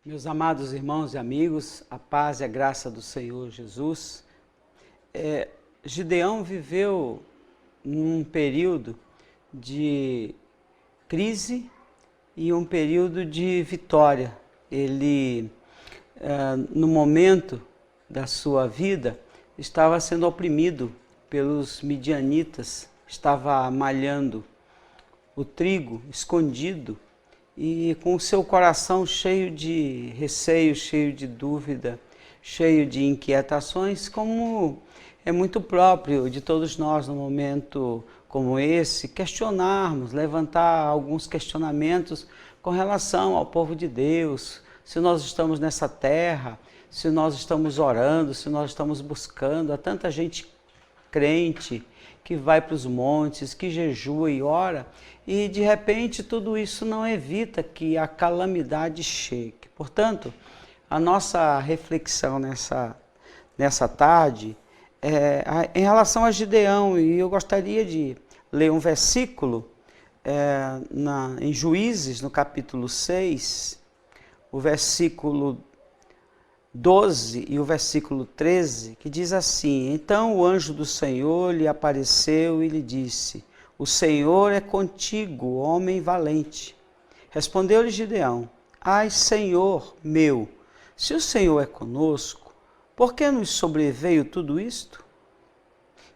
Meus amados irmãos e amigos, a paz e a graça do Senhor Jesus. Gideão viveu num período de crise e um período de vitória. Ele, no momento da sua vida, estava sendo oprimido pelos midianitas, estava malhando o trigo escondido e com o seu coração cheio de receio, cheio de dúvida, cheio de inquietações, como é muito próprio de todos nós num momento como esse, questionarmos, levantar alguns questionamentos com relação ao povo de Deus, se nós estamos nessa terra, se nós estamos orando, se nós estamos buscando. Há tanta gente crente que vai para os montes, que jejua e ora, e de repente tudo isso não evita que a calamidade chegue. Portanto, a nossa reflexão nessa tarde é em relação a Gideão, e eu gostaria de ler um versículo em Juízes, no capítulo 6, o versículo 12 e o versículo 13, que diz assim: Então o anjo do Senhor lhe apareceu e lhe disse: O Senhor é contigo, homem valente. Respondeu-lhe Gideão: Ai, Senhor meu, se o Senhor é conosco, por que nos sobreveio tudo isto?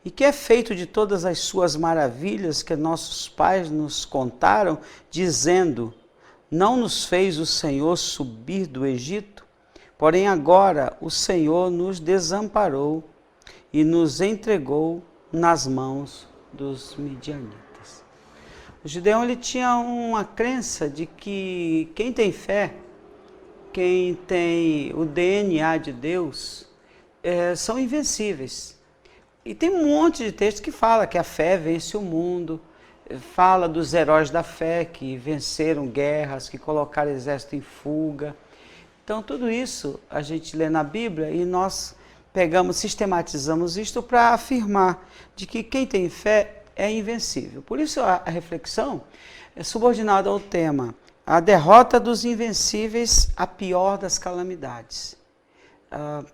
E que é feito de todas as suas maravilhas que nossos pais nos contaram, dizendo: Não nos fez o Senhor subir do Egito? Porém agora o Senhor nos desamparou e nos entregou nas mãos dos midianitas. O Gideão ele tinha uma crença de que quem tem fé, quem tem o DNA de Deus, são invencíveis. E tem um monte de texto que fala que a fé vence o mundo, fala dos heróis da fé que venceram guerras, que colocaram exército em fuga. Então, tudo isso a gente lê na Bíblia e nós sistematizamos isto para afirmar de que quem tem fé é invencível. Por isso a reflexão é subordinada ao tema: a derrota dos invencíveis, a pior das calamidades. A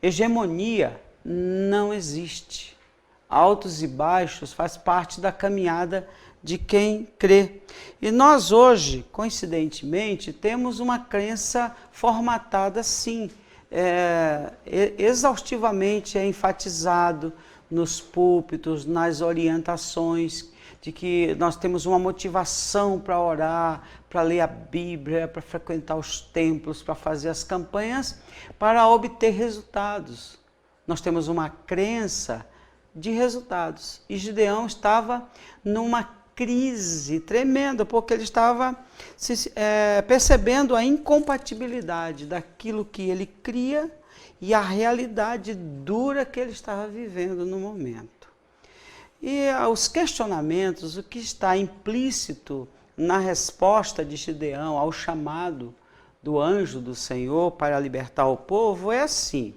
hegemonia não existe. Altos e baixos faz parte da caminhada de quem crê. E nós hoje, coincidentemente, temos uma crença formatada sim, exaustivamente enfatizado nos púlpitos, nas orientações, de que nós temos uma motivação para orar, para ler a Bíblia, para frequentar os templos, para fazer as campanhas, para obter resultados. Nós temos uma crença de resultados. E Gideão estava numa crise tremenda, porque ele estava percebendo a incompatibilidade daquilo que ele cria e a realidade dura que ele estava vivendo no momento. E os questionamentos, o que está implícito na resposta de Gideão ao chamado do anjo do Senhor para libertar o povo é assim: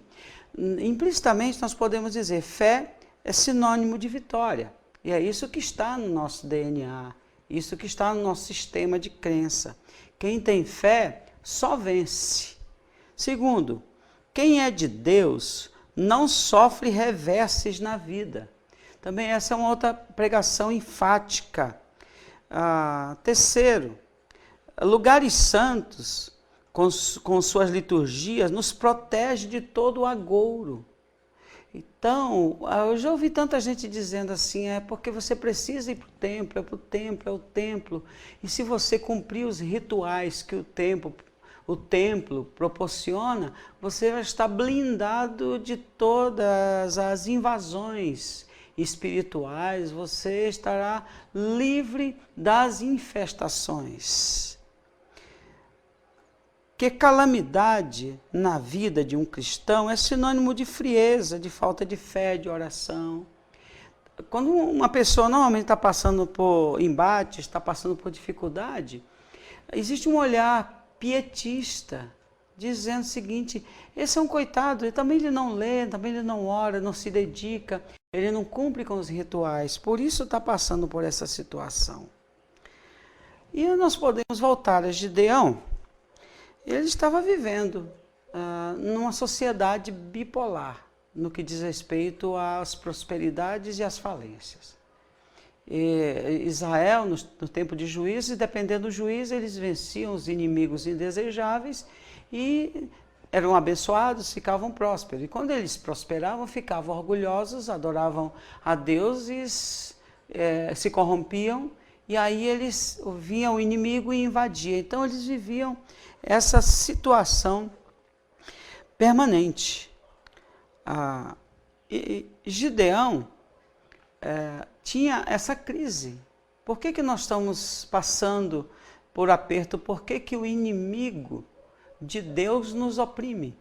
implicitamente nós podemos dizer, fé é sinônimo de vitória. E é isso que está no nosso DNA, isso que está no nosso sistema de crença. Quem tem fé só vence. Segundo, quem é de Deus não sofre reverses na vida. Também essa é uma outra pregação enfática. Terceiro, lugares santos, com suas liturgias, nos protege de todo o agouro. Então, eu já ouvi tanta gente dizendo assim, porque você precisa ir para o templo, é o templo. E se você cumprir os rituais que o templo proporciona, você vai estar blindado de todas as invasões espirituais, você estará livre das infestações. Que calamidade na vida de um cristão é sinônimo de frieza, de falta de fé, de oração. Quando uma pessoa normalmente está passando por embate, está passando por dificuldade, existe um olhar pietista, dizendo o seguinte: esse é um coitado, ele não lê, também ele não ora, não se dedica, ele não cumpre com os rituais, por isso está passando por essa situação. E nós podemos voltar a Gideão. ele estava vivendo numa sociedade bipolar, no que diz respeito às prosperidades e às falências. Israel, no tempo de juízes, dependendo do juiz, eles venciam os inimigos indesejáveis e eram abençoados, ficavam prósperos. E quando eles prosperavam, ficavam orgulhosos, adoravam a deuses, se corrompiam, e aí eles viam o inimigo e invadiam. Então eles viviam essa situação permanente. Gideão tinha essa crise. Por que nós estamos passando por aperto? Por que o inimigo de Deus nos oprime?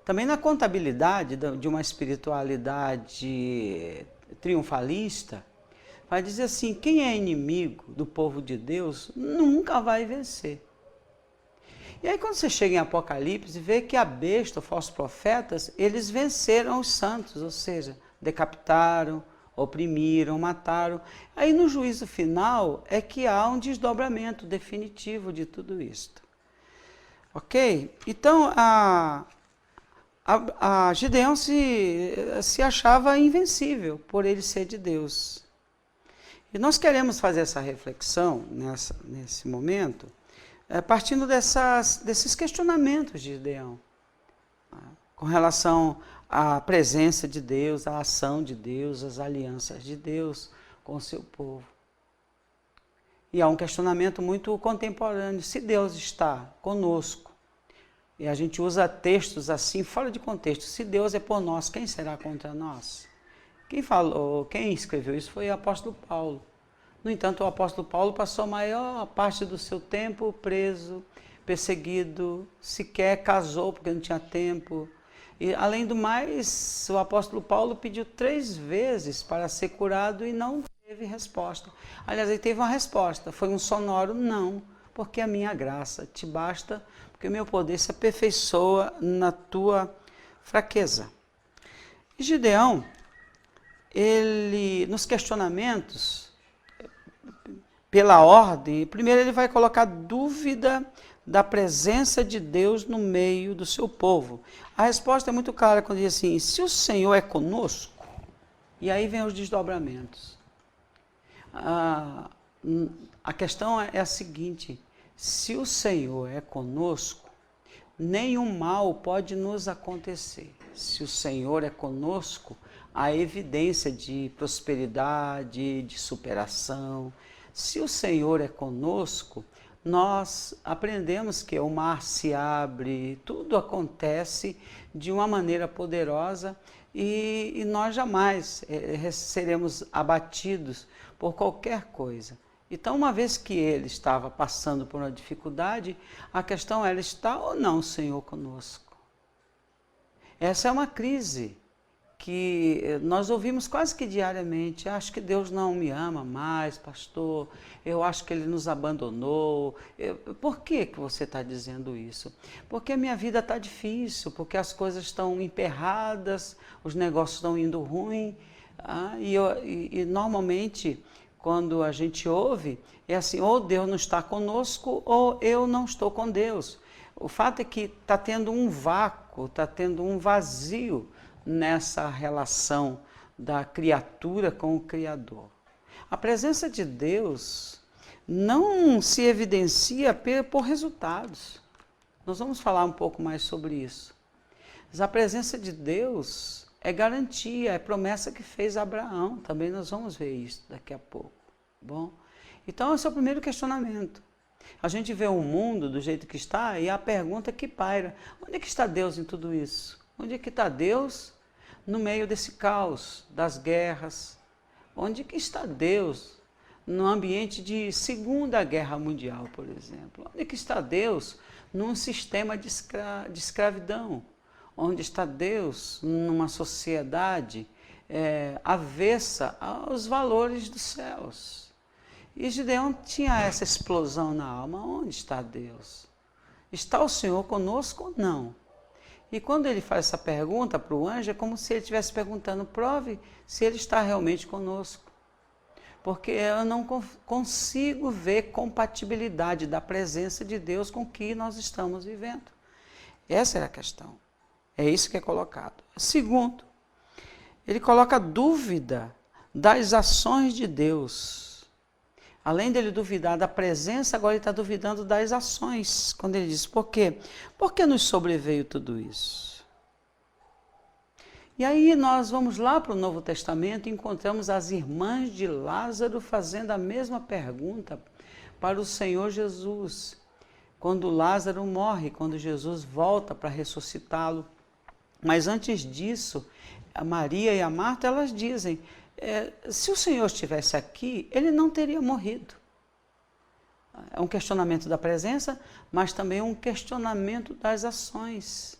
Também na contabilidade de uma espiritualidade triunfalista, vai dizer assim, quem é inimigo do povo de Deus nunca vai vencer. E aí quando você chega em Apocalipse, vê que a besta, os falsos profetas, eles venceram os santos, ou seja, decapitaram, oprimiram, mataram. Aí no juízo final é que há um desdobramento definitivo de tudo isto. Ok? Então a Gideão se achava invencível por ele ser de Deus. E nós queremos fazer essa reflexão nesse momento, partindo desses questionamentos de Gideão, com relação à presença de Deus, à ação de Deus, às alianças de Deus com o seu povo. E há um questionamento muito contemporâneo, se Deus está conosco, e a gente usa textos assim, fora de contexto, se Deus é por nós, quem será contra nós? Quem escreveu isso foi o apóstolo Paulo. No entanto, o apóstolo Paulo passou a maior parte do seu tempo preso, perseguido, sequer casou porque não tinha tempo. E, além do mais, o apóstolo Paulo pediu 3 vezes para ser curado e não teve resposta. Aliás, ele teve uma resposta, foi um sonoro não, porque a minha graça te basta, porque o meu poder se aperfeiçoa na tua fraqueza. E Gideão, ele, nos questionamentos, pela ordem, primeiro ele vai colocar dúvida da presença de Deus no meio do seu povo. A resposta é muito clara quando diz assim, se o Senhor é conosco, e aí vem os desdobramentos. A questão é a seguinte, se o Senhor é conosco, nenhum mal pode nos acontecer. Se o Senhor é conosco, há evidência de prosperidade, de superação. Se o Senhor é conosco, nós aprendemos que o mar se abre, tudo acontece de uma maneira poderosa e nós jamais seremos abatidos por qualquer coisa. Então, uma vez que ele estava passando por uma dificuldade, a questão era, está ou não o Senhor conosco? Essa é uma crise que nós ouvimos quase que diariamente, acho que Deus não me ama mais, pastor, eu acho que Ele nos abandonou. Por que você está dizendo isso? Porque a minha vida está difícil, porque as coisas estão emperradas, os negócios estão indo ruim, e normalmente, quando a gente ouve, é assim, ou Deus não está conosco, ou eu não estou com Deus. O fato é que está tendo um vácuo, está tendo um vazio nessa relação da criatura com o Criador. A presença de Deus não se evidencia por resultados. Nós vamos falar um pouco mais sobre isso. Mas a presença de Deus é garantia, é promessa que fez Abraão. Também nós vamos ver isso daqui a pouco. Bom? Então, esse é o primeiro questionamento. A gente vê o mundo do jeito que está e a pergunta que paira, onde é que está Deus em tudo isso? Onde é que está Deus no meio desse caos, das guerras? Onde é que está Deus no ambiente de Segunda Guerra Mundial, por exemplo? Onde é que está Deus num sistema de escravidão? Onde está Deus numa sociedade avessa aos valores dos céus? E Gideão tinha essa explosão na alma. Onde está Deus? Está o Senhor conosco ou não? E quando ele faz essa pergunta para o anjo, é como se ele estivesse perguntando, prove se ele está realmente conosco. porque eu não consigo ver compatibilidade da presença de Deus com o que nós estamos vivendo. Essa é a questão. É isso que é colocado. Segundo, ele coloca dúvida das ações de Deus. Além dele duvidar da presença, agora ele está duvidando das ações. Quando ele diz, por quê? Por que nos sobreveio tudo isso? E aí nós vamos lá para o Novo Testamento e encontramos as irmãs de Lázaro fazendo a mesma pergunta para o Senhor Jesus. Quando Lázaro morre, quando Jesus volta para ressuscitá-lo. Mas antes disso, a Maria e a Marta, elas dizem, se o Senhor estivesse aqui, ele não teria morrido. É um questionamento da presença, mas também um questionamento das ações.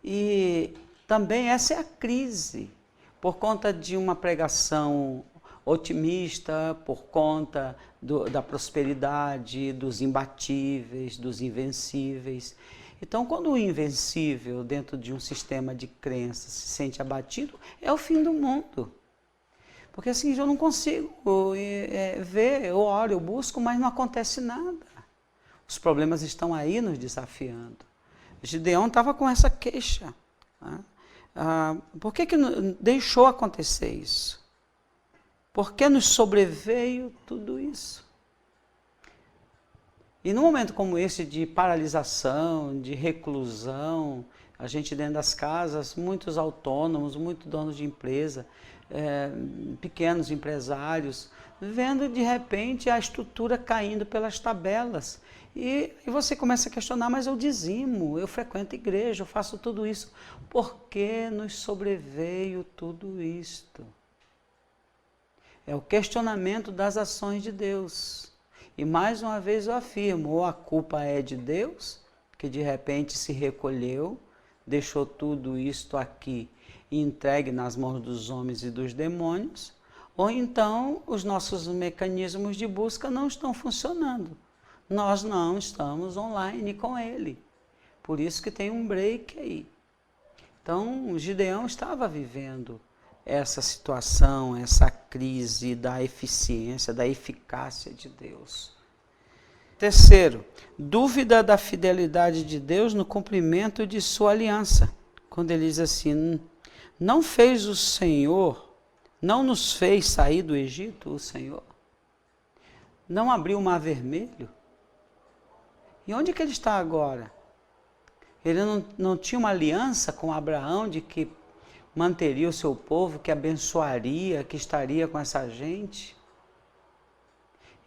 E também essa é a crise, por conta de uma pregação otimista, por conta da prosperidade, dos imbatíveis, dos invencíveis. Então, quando o invencível, dentro de um sistema de crença, se sente abatido, é o fim do mundo. Porque assim, eu não consigo ver, eu oro, eu busco, mas não acontece nada. Os problemas estão aí nos desafiando. Gideão estava com essa queixa. Por que deixou acontecer isso? Por que nos sobreveio tudo isso? E num momento como esse de paralisação, de reclusão, a gente dentro das casas, muitos autônomos, muitos donos de empresa, pequenos empresários, vendo de repente a estrutura caindo pelas tabelas. E você começa a questionar, mas eu dizimo, eu frequento a igreja, eu faço tudo isso. Por que nos sobreveio tudo isto? É o questionamento das ações de Deus. E mais uma vez eu afirmo, ou a culpa é de Deus, que de repente se recolheu, deixou tudo isto aqui entregue nas mãos dos homens e dos demônios, ou então os nossos mecanismos de busca não estão funcionando. Nós não estamos online com ele. Por isso que tem um break aí. Então, Gideão estava vivendo essa situação, essa crise da eficiência, da eficácia de Deus. Terceiro, dúvida da fidelidade de Deus no cumprimento de sua aliança. Quando ele diz assim, não fez o Senhor, não nos fez sair do Egito, o Senhor? Não abriu o Mar Vermelho? E onde que ele está agora? Ele não tinha uma aliança com Abraão de que manteria o seu povo, que abençoaria, que estaria com essa gente?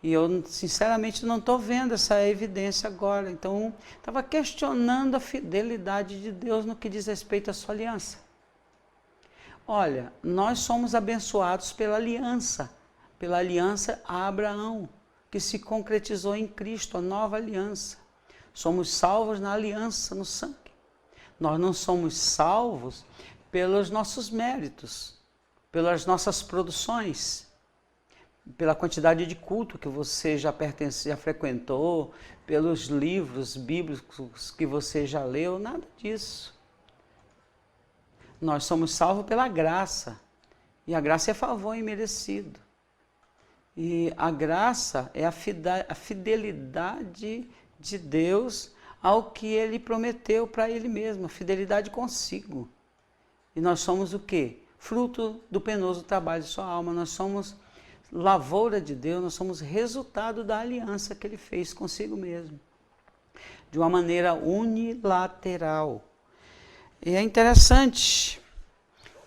E eu, sinceramente, não estou vendo essa evidência agora. Então, estava questionando a fidelidade de Deus no que diz respeito à sua aliança. Olha, nós somos abençoados pela aliança a Abraão, que se concretizou em Cristo, a nova aliança. Somos salvos na aliança, no sangue. Nós não somos salvos pelos nossos méritos, pelas nossas produções, pela quantidade de culto que você já frequentou, pelos livros bíblicos que você já leu, nada disso. Nós somos salvos pela graça, e a graça é favor imerecido. E a graça é a fidelidade de Deus ao que Ele prometeu para Ele mesmo, a fidelidade consigo. E nós somos o quê? Fruto do penoso trabalho de sua alma, nós somos lavoura de Deus, nós somos resultado da aliança que Ele fez consigo mesmo, de uma maneira unilateral. E é interessante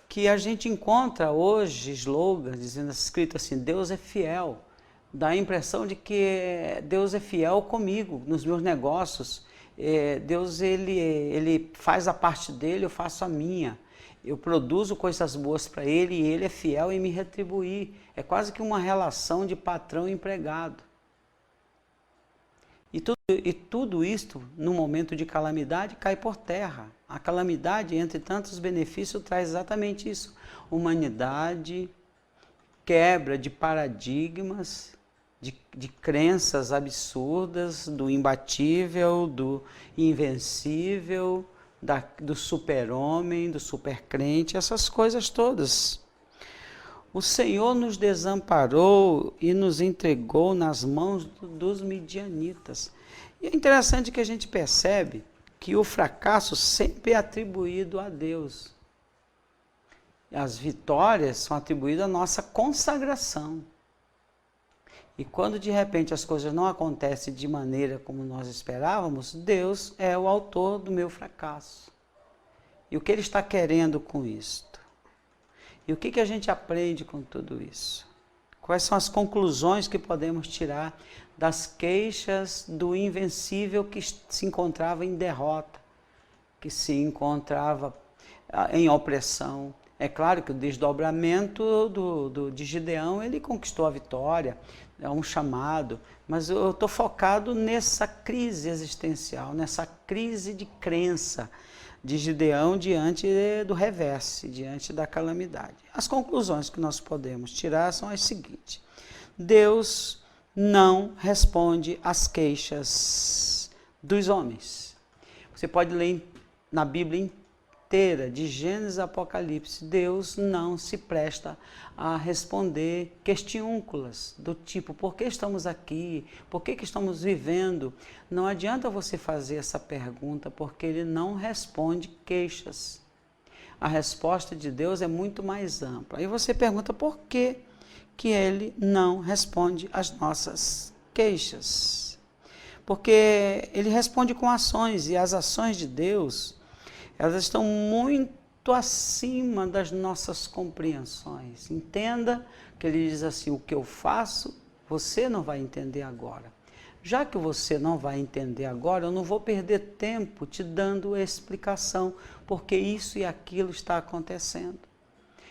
que a gente encontra hoje slogans dizendo, escrito assim, Deus é fiel. Dá a impressão de que Deus é fiel comigo, nos meus negócios. Deus ele faz a parte dele, eu faço a minha. Eu produzo coisas boas para Ele e Ele é fiel em me retribuir. É quase que uma relação de patrão e empregado. E tudo isto, no momento de calamidade, cai por terra. A calamidade, entre tantos benefícios, traz exatamente isso. Humanidade, quebra de paradigmas, de crenças absurdas, do imbatível, do invencível, do super-homem, do super-crente, essas coisas todas. o Senhor nos desamparou e nos entregou nas mãos dos midianitas. E é interessante que a gente percebe que o fracasso sempre é atribuído a Deus. As vitórias são atribuídas à nossa consagração. E quando de repente as coisas não acontecem de maneira como nós esperávamos, Deus é o autor do meu fracasso. E o que Ele está querendo com isto? E o que a gente aprende com tudo isso? Quais são as conclusões que podemos tirar das queixas do invencível que se encontrava em derrota, que se encontrava em opressão? É claro que o desdobramento de Gideão, ele conquistou a vitória, é um chamado, mas eu estou focado nessa crise existencial, nessa crise de crença de Gideão diante do revés, diante da calamidade. As conclusões que nós podemos tirar são as seguintes: Deus não responde às queixas dos homens. Você pode ler na Bíblia inteira, de Gênesis a Apocalipse, Deus não se presta a responder questiúnculas do tipo, por que estamos aqui? Por que estamos vivendo? Não adianta você fazer essa pergunta, porque Ele não responde queixas. A resposta de Deus é muito mais ampla. Aí você pergunta por que Ele não responde às nossas queixas? Porque Ele responde com ações, e as ações de Deus, elas estão muito acima das nossas compreensões. Entenda que Ele diz assim, o que eu faço, você não vai entender agora. Já que você não vai entender agora, eu não vou perder tempo te dando explicação, porque isso e aquilo está acontecendo.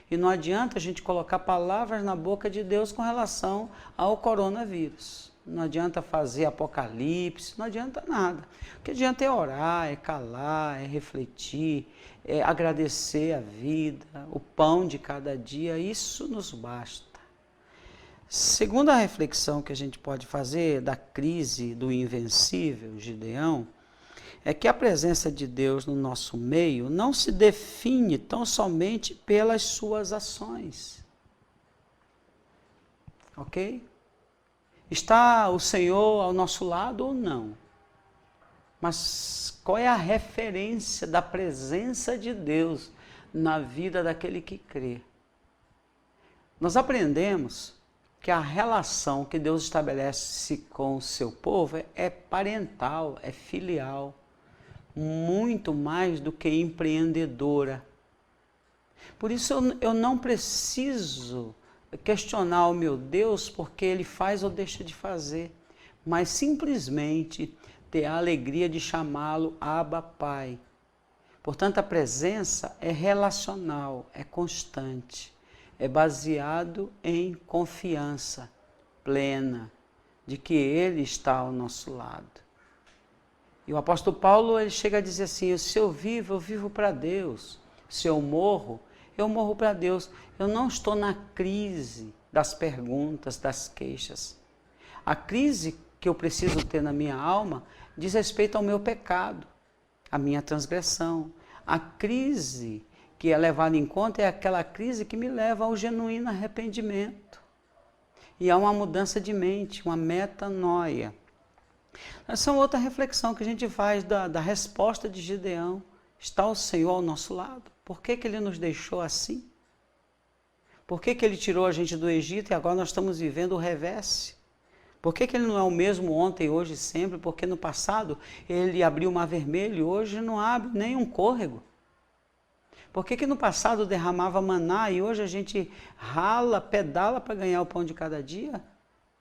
E não adianta a gente colocar palavras na boca de Deus com relação ao coronavírus. Não adianta fazer apocalipse, não adianta nada. O que adianta é orar, é calar, é refletir, é agradecer a vida, o pão de cada dia, isso nos basta. Segunda reflexão que a gente pode fazer da crise do invencível Gideão, é que a presença de Deus no nosso meio não se define tão somente pelas suas ações. Ok? Está o Senhor ao nosso lado ou não? Mas qual é a referência da presença de Deus na vida daquele que crê? Nós aprendemos que a relação que Deus estabelece com o seu povo é parental, é filial, muito mais do que empreendedora. Por isso eu não preciso questionar o meu Deus porque Ele faz ou deixa de fazer, mas simplesmente ter a alegria de chamá-lo Abba Pai. Portanto, a presença é relacional, é constante, é baseado em confiança plena de que Ele está ao nosso lado. E o apóstolo Paulo, ele chega a dizer assim, se eu vivo para Deus. Se eu morro para Deus. Eu não estou na crise das perguntas, das queixas. A crise que eu preciso ter na minha alma diz respeito ao meu pecado, à minha transgressão. A crise que é levada em conta é aquela crise que me leva ao genuíno arrependimento. E a uma mudança de mente, uma metanoia. Essa é outra reflexão que a gente faz da resposta de Gideão. Está o Senhor ao nosso lado? Por que Ele nos deixou assim? Por que Ele tirou a gente do Egito e agora nós estamos vivendo o revés? Por que Ele não é o mesmo ontem, hoje e sempre? Porque no passado Ele abriu o mar vermelho e hoje não abre nem um côrrego. Por que no passado derramava maná e hoje a gente rala, pedala para ganhar o pão de cada dia?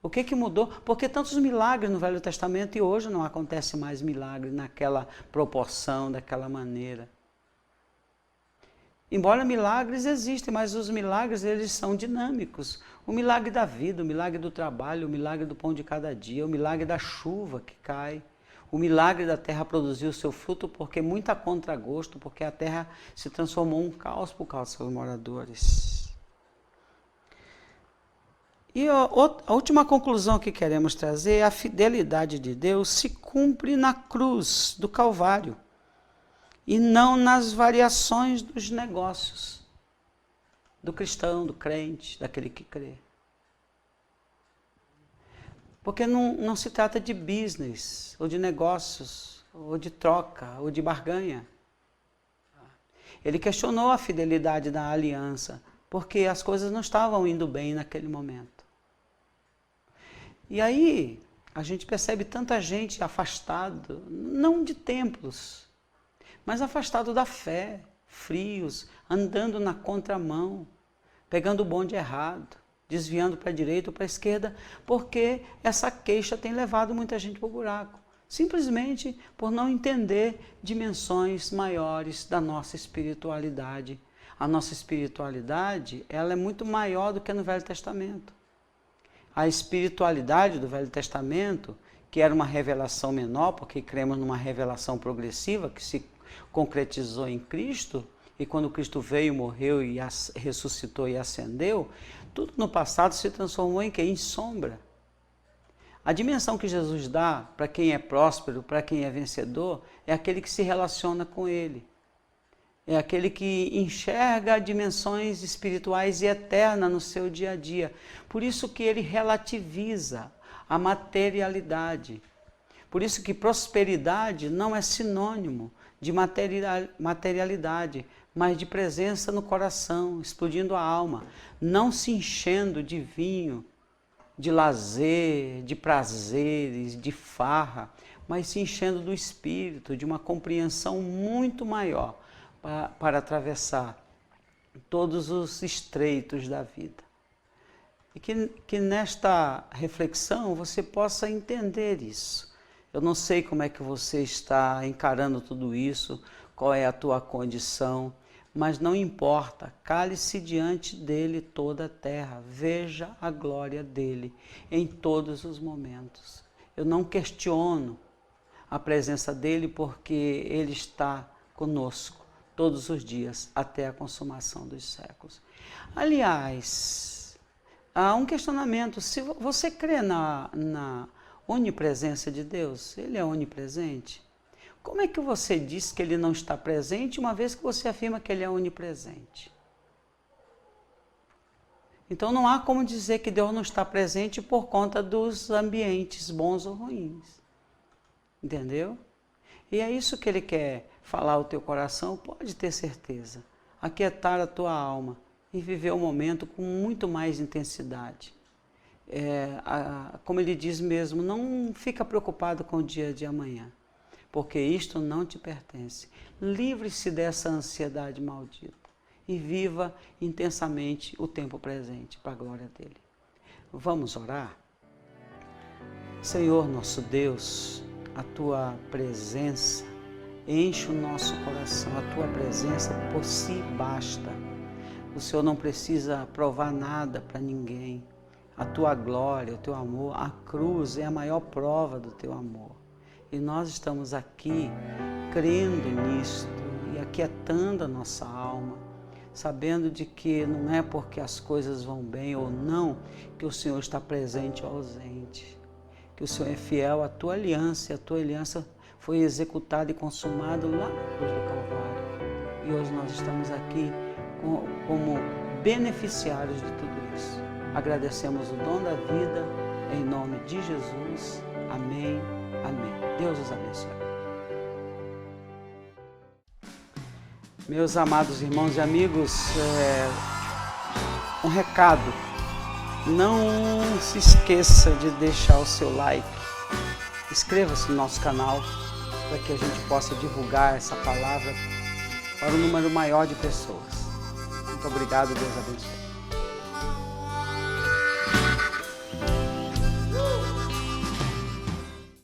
O que mudou? Por que tantos milagres no Velho Testamento e hoje não acontece mais milagre naquela proporção, daquela maneira? Embora milagres existem, mas os milagres eles são dinâmicos. O milagre da vida, o milagre do trabalho, o milagre do pão de cada dia, o milagre da chuva que cai, o milagre da terra produzir o seu fruto porque muito a contragosto, porque a terra se transformou em um caos por causa dos seus moradores. E a última conclusão que queremos trazer é a fidelidade de Deus se cumpre na cruz do Calvário e não nas variações dos negócios. do cristão, do crente, daquele que crê. Porque não se trata de business, ou de negócios, ou de troca, ou de barganha. Ele questionou a fidelidade da aliança, porque as coisas não estavam indo bem naquele momento. E aí, a gente percebe tanta gente afastado, não de templos, mas afastado da fé, frios, andando na contramão, pegando o bonde errado, desviando para a direita ou para a esquerda, porque essa queixa tem levado muita gente para o buraco, simplesmente por não entender dimensões maiores da nossa espiritualidade. A nossa espiritualidade, ela é muito maior do que no Velho Testamento. A espiritualidade do Velho Testamento, que era uma revelação menor, porque cremos numa revelação progressiva que se concretizou em Cristo, e quando Cristo veio, morreu e ressuscitou e ascendeu, tudo no passado se transformou em quê? Em sombra. A dimensão que Jesus dá para quem é próspero, para quem é vencedor, é aquele que se relaciona com Ele. É aquele que enxerga dimensões espirituais e eternas no seu dia a dia. Por isso que ele relativiza a materialidade. Por isso que prosperidade não é sinônimo de materialidade, mas de presença no coração, explodindo a alma, não se enchendo de vinho, de lazer, de prazeres, de farra, mas se enchendo do Espírito, de uma compreensão muito maior para atravessar todos os estreitos da vida. E que nesta reflexão você possa entender isso. Eu não sei como é que você está encarando tudo isso, qual é a tua condição, mas não importa, cale-se diante dele toda a terra, veja a glória dele em todos os momentos. Eu não questiono a presença dele porque ele está conosco todos os dias até a consumação dos séculos. Aliás, há um questionamento, se você crê na onipresença de Deus, ele é onipresente? Como é que você diz que ele não está presente, uma vez que você afirma que ele é onipresente? Então não há como dizer que Deus não está presente por conta dos ambientes bons ou ruins. Entendeu? E é isso que ele quer falar ao teu coração, pode ter certeza. Aquietar a tua alma e viver o momento com muito mais intensidade. Como ele diz mesmo, não fica preocupado com o dia de amanhã, porque isto não te pertence. Livre-se dessa ansiedade maldita e viva intensamente o tempo presente para a glória dele. Vamos orar? Senhor nosso Deus, a tua presença enche o nosso coração, a tua presença por si basta. O Senhor não precisa provar nada para ninguém. A tua glória, o teu amor, a cruz é a maior prova do teu amor. E nós estamos aqui crendo nisto e aquietando a nossa alma, sabendo de que não é porque as coisas vão bem ou não que o Senhor está presente ou ausente. Que o Senhor é fiel à tua aliança, e a tua aliança foi executada e consumada lá na cruz do Calvário. E hoje nós estamos aqui como beneficiários de tudo isso. Agradecemos o dom da vida, em nome de Jesus. Amém, amém. Deus os abençoe. Meus amados irmãos e amigos, um recado. Não se esqueça de deixar o seu like. Inscreva-se no nosso canal para que a gente possa divulgar essa palavra para um número maior de pessoas. Muito obrigado, Deus abençoe.